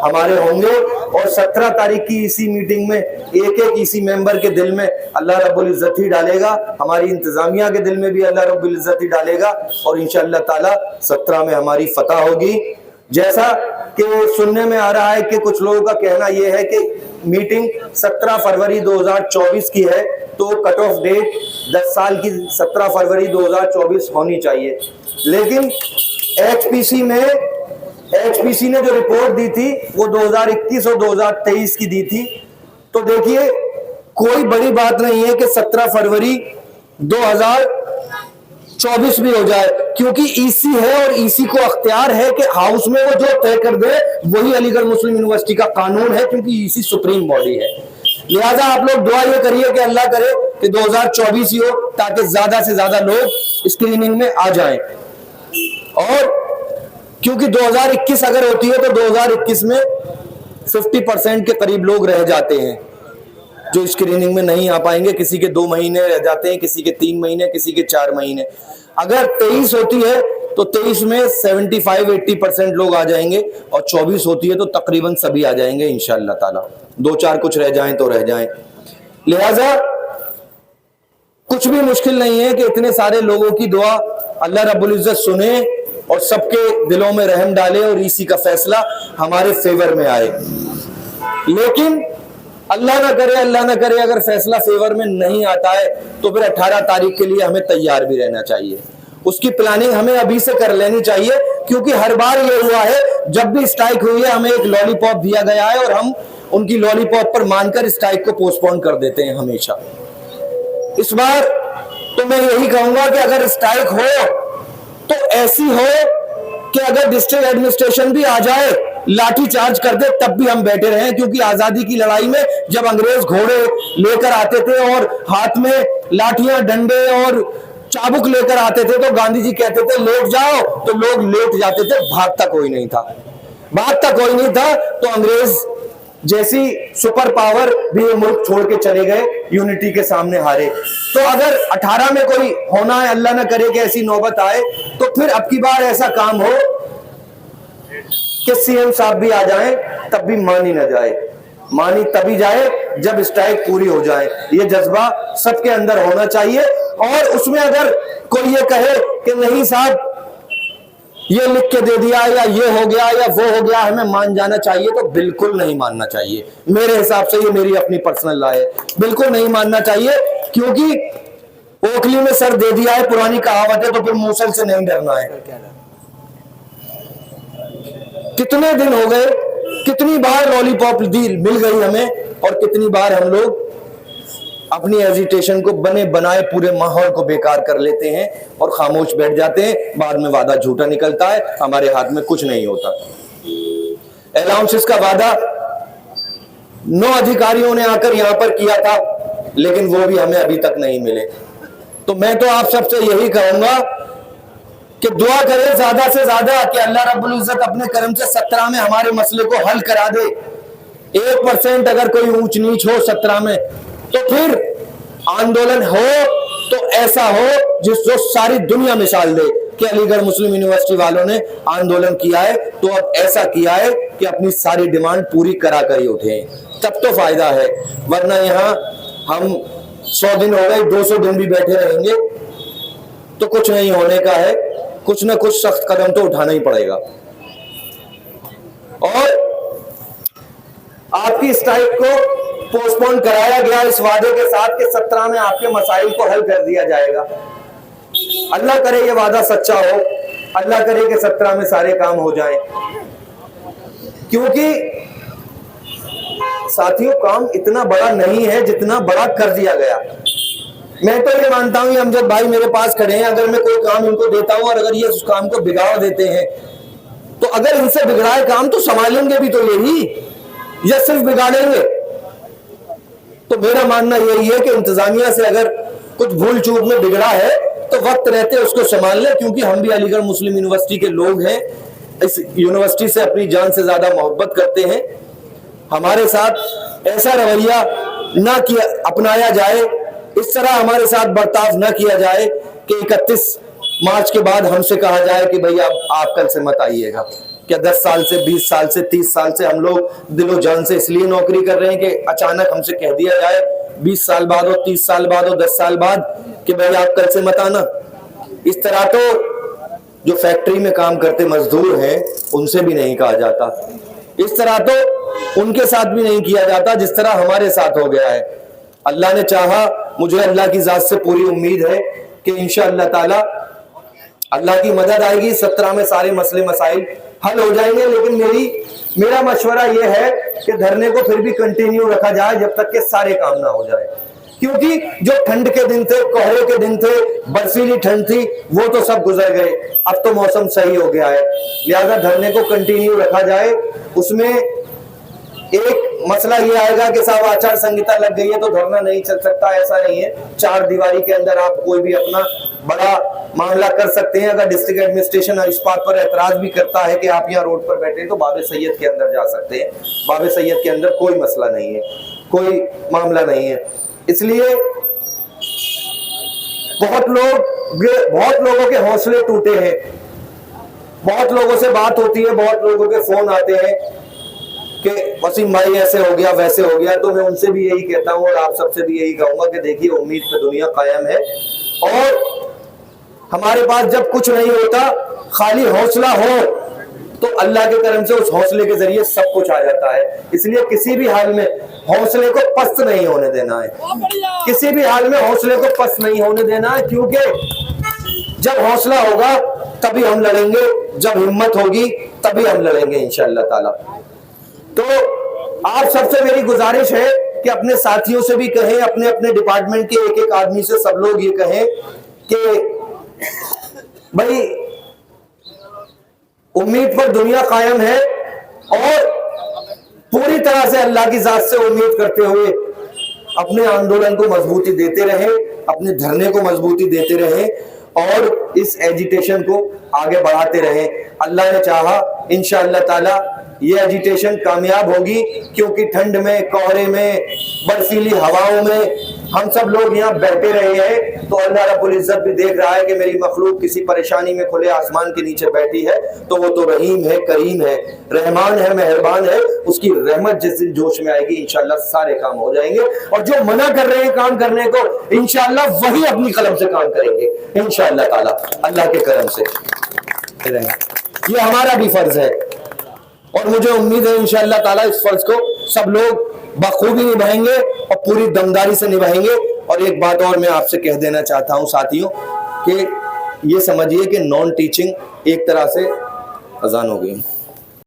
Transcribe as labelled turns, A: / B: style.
A: हमारे होंगे। और 17 तारीख की इसी मीटिंग में एक एक इसी मेंबर के दिल में अल्लाह रब्बुल इज्जत ही डालेगा, हमारी इंतजामिया के दिल में भी अल्लाह रब्बुल इज्जत ही डालेगा और इंशाअल्लाह ताला 17 में हमारी फतह होगी। जैसा कि सुनने में आ रहा है कि कुछ लोगों का कहना यह है कि मीटिंग 17 फरवरी 2024 की है, तो कट ऑफ डेट 10 साल की 17 फरवरी 2024 होनी चाहिए। लेकिन एचपीसी ने जो रिपोर्ट दी थी वो 2021 और 2023 की दी थी। तो देखिए, कोई बड़ी बात नहीं है कि 17 फरवरी 2024 भी हो जाए, क्योंकि ईसी है और ईसी को अख्तियार है कि हाउस में वो जो तय कर दे वही अलीगढ़ मुस्लिम यूनिवर्सिटी का कानून है, क्योंकि ईसी सुप्रीम बॉडी है। लिहाजा आप लोग दुआ ये करिए कि अल्लाह करे कि 2024 ही हो, ताकि ज्यादा से ज्यादा लोग स्क्रीनिंग में आ जाएं। और क्योंकि 2021 अगर होती है तो 2021 में 50% के करीब लोग रह जाते हैं जो स्क्रीनिंग में नहीं आ पाएंगे। किसी के 2 महीने रह जाते हैं, किसी के 3 महीने, किसी के 4 महीने। अगर 23 होती है तो 23 में 75-80% लोग आ जाएंगे और 24 होती है तो तकरीबन सभी आ जाएंगे इंशाअल्लाह ताला। 2-4 कुछ रह जाएं तो रह जाएं। लिहाजा कुछ भी मुश्किल नहीं है कि इतने सारे लोगों की दुआ अल्लाह रब्बुल इज्जत सुने और सबके दिलों में रहम डाले और इसी का फैसला हमारे फेवर में आए। लेकिन अल्लाह ना करे अगर फैसला फेवर में नहीं आता है तो फिर 18 तारीख के लिए हमें तैयार भी रहना चाहिए। उसकी प्लानिंग हमें अभी से कर लेनी चाहिए, क्योंकि हर बार ये हुआ है, जब भी स्ट्राइक हुई है हमें एक लॉलीपॉप दिया गया है और हम उनकी लॉलीपॉप पर मानकर स्ट्राइक को पोस्टपोन कर देते हैं हमेशा। इस बार तो मैं यही कहूंगा कि अगर स्ट्राइक हो तो ऐसी हो कि अगर डिस्ट्रिक्ट एडमिनिस्ट्रेशन भी आ जाए, लाठी चार्ज कर दे, तब भी हम बैठे रहें। क्योंकि आजादी की लड़ाई में जब अंग्रेज घोड़े लेकर आते थे और हाथ में लाठियां, डंडे और चाबुक लेकर आते थे तो गांधी जी कहते थे लेट जाओ, तो लोग लेट जाते थे, भागता कोई नहीं था। तो अंग्रेज जैसी सुपर पावर भी ये मुल्क छोड़ के चले गए, यूनिटी के सामने हारे। तो अगर 18 में कोई होना है, अल्लाह ना करे कि ऐसी नौबत आए, तो फिर अब की बार ऐसा काम हो कि सीएम साहब भी आ जाएं, तब भी मानी ना जाए। मानी तभी जाए जब स्ट्राइक पूरी हो जाए। ये जज्बा सबके अंदर होना चाहिए। और उसमें अगर कोई ये कहे कि नहीं साहब ये लिख के दे दिया या ये हो गया या वो हो गया, हमें मान जाना चाहिए, तो बिल्कुल नहीं मानना चाहिए। मेरे हिसाब से ये मेरी अपनी पर्सनल राय है, बिल्कुल नहीं मानना चाहिए। क्योंकि ओखली में सर दे दिया है, पुरानी कहावत है, तो फिर मूसल से नहीं डरना है। कितने दिन हो गए, कितनी बार लॉलीपॉप डील मिल गई हमें और कितनी बार हम लोग अपनी एजिटेशन को बने बनाए पूरे माहौल को बेकार कर लेते हैं और खामोश बैठ जाते हैं। बाद में वादा झूठा निकलता है, हमारे हाथ में कुछ नहीं होता। अलाउंसेस का वादा 9 अधिकारियों ने आकर यहां पर किया था, लेकिन वो भी हमें अभी तक नहीं मिले। तो मैं तो आप सबसे यही कहूंगा कि दुआ करें ज्यादा से ज्यादा कि अल्लाह रब्बुल इज्जत अपने करम से 17 में हमारे मसले को हल करा दे। 1% अगर कोई ऊंच नीच हो 17 में, तो फिर आंदोलन हो तो ऐसा हो जो सारी दुनिया मिसाल दे कि अलीगढ़ मुस्लिम यूनिवर्सिटी वालों ने आंदोलन किया है, तो अब ऐसा किया है कि अपनी सारी डिमांड पूरी करा कर ही उठे, तब तो फायदा है। वरना यहां हम 100 दिन हो गए, 200 दिन भी बैठे रहेंगे तो कुछ नहीं होने का है। कुछ ना कुछ सख्त कदम तो उठाना ही पड़ेगा। और आपकी स्ट्राइक को पोस्टपोन कराया गया इस वादे के साथ कि 17 में आपके मसाइल को हल कर दिया जाएगा। अल्लाह करे ये वादा सच्चा हो, अल्लाह करे कि 17 में सारे काम हो जाएं। क्योंकि साथियों काम इतना बड़ा नहीं है जितना बड़ा कर दिया गया। मैं तो ये मानता हूं, अमजद भाई मेरे पास खड़े हैं, अगर मैं कोई काम इनको देता हूं और अगर ये उस काम को बिगाड़ देते हैं, तो अगर इनसे बिगड़ाए काम तो संभालेंगे भी तो यही, या सिर्फ बिगाड़ेंगे। तो मेरा मानना यही है कि इंतजामिया से अगर कुछ भूल चूक में बिगड़ा है तो वक्त रहते उसको संभाल ले। क्योंकि हम भी अलीगढ़ मुस्लिम यूनिवर्सिटी के लोग हैं, इस यूनिवर्सिटी से अपनी जान से ज्यादा मोहब्बत करते हैं। हमारे साथ ऐसा रवैया ना किया अपनाया जाए, इस तरह हमारे साथ बर्ताव न किया जाए कि 31 मार्च के बाद हमसे कहा जाए कि भैया आप कल से मत आइएगा। क्या 10 साल से, 20 साल से, 30 साल से हम लोग दिलो जान से इसलिए नौकरी कर रहे हैं कि अचानक हमसे कह दिया जाए 20 साल बाद हो, 30 साल बाद हो, 10 साल बाद कि भाई आप कल से मत आना? इस तरह तो जो फैक्ट्री में काम करते मजदूर हैं उनसे भी नहीं कहा जाता, इस तरह तो उनके साथ भी नहीं किया जाता जिस तरह हमारे साथ हो गया है। अल्लाह ने चाहा, मुझे अल्लाह की जात से पूरी उम्मीद है कि इंशाअल्लाह ताला अल्लाह की मदद आएगी, 17 में सारे मसले मसाइल हल हो जाएंगे। लेकिन मेरा मशवरा यह है कि धरने को फिर भी कंटिन्यू रखा जाए जब तक के सारे काम ना हो जाए, क्योंकि जो ठंड के दिन थे, कोहरे के दिन थे, बर्फीली ठंड थी, वो तो सब गुजर गए। अब तो मौसम सही हो गया है, लिहाजा धरने को कंटिन्यू रखा जाए। उसमें एक मसला ये आएगा कि साहब आचार संहिता लग गई है तो धरना नहीं चल सकता, ऐसा नहीं है। 4 दीवारी के अंदर आप कोई भी अपना बड़ा मामला कर सकते हैं। अगर डिस्ट्रिक्ट एडमिनिस्ट्रेशन इस बात पर एतराज भी करता है कि आप यहाँ रोड पर बैठे हैं तो बाबे सैयद के अंदर जा सकते हैं। बाबे सैयद के अंदर कोई मसला नहीं है, कोई मामला नहीं है। इसलिए बहुत लोगों के हौसले टूटे हैं, बहुत लोगों से बात होती है, बहुत लोगों के फोन आते हैं कि वसीम भाई ऐसे हो गया, वैसे हो गया। तो मैं उनसे भी यही कहता हूं और आप सबसे भी यही कहूंगा कि देखिए, उम्मीद पे दुनिया कायम है और हमारे पास जब कुछ नहीं होता, खाली हौसला हो तो अल्लाह के करम से उस हौसले के जरिए सब कुछ आ जाता है। इसलिए किसी भी हाल में हौसले को पस्त नहीं होने देना है, किसी भी हाल में हौसले को पस्त नहीं होने देना है, क्योंकि जब हौसला होगा तभी हम लड़ेंगे, जब हिम्मत होगी तभी हम लड़ेंगे इंशाअल्लाह ताला। तो आप सबसे मेरी गुजारिश है कि अपने साथियों से भी कहें, अपने अपने डिपार्टमेंट के एक एक आदमी से सब लोग ये कहें कि भाई उम्मीद पर दुनिया कायम है और पूरी तरह से अल्लाह की जात से उम्मीद करते हुए अपने आंदोलन को मजबूती देते रहे, अपने धरने को मजबूती देते रहे और इस एजिटेशन को आगे बढ़ाते रहे। अल्लाह ने चाहा इंशाअल्लाह ताला ये एजिटेशन कामयाब होगी, क्योंकि ठंड में, कोहरे में, बर्फीली हवाओं में हम सब लोग यहाँ बैठे रहे हैं तो अल्लाह रब्बुल इज्जत भी देख रहा है कि मेरी मखलूक किसी परेशानी में खुले आसमान के नीचे बैठी है तो वो तो रहीम है, करीम है, रहमान है, मेहरबान है। उसकी रहमत जिस दिन जोश में आएगी इंशाअल्लाह सारे काम हो जाएंगे और जो मना कर रहे हैं काम करने को इंशाअल्लाह वही अपनी कलम से काम करेंगे इंशाअल्लाह ताला, अल्लाह के करम से। ये हमारा भी फर्ज है और मुझे उम्मीद है इंशाअल्लाह ताला इस फर्ज को सब लोग बखूबी निभाएंगे और पूरी दमदारी से निभाएंगे। और एक बात और मैं आपसे कह देना चाहता हूं साथियों कि ये समझिए कि नॉन टीचिंग एक तरह से अजान हो गई।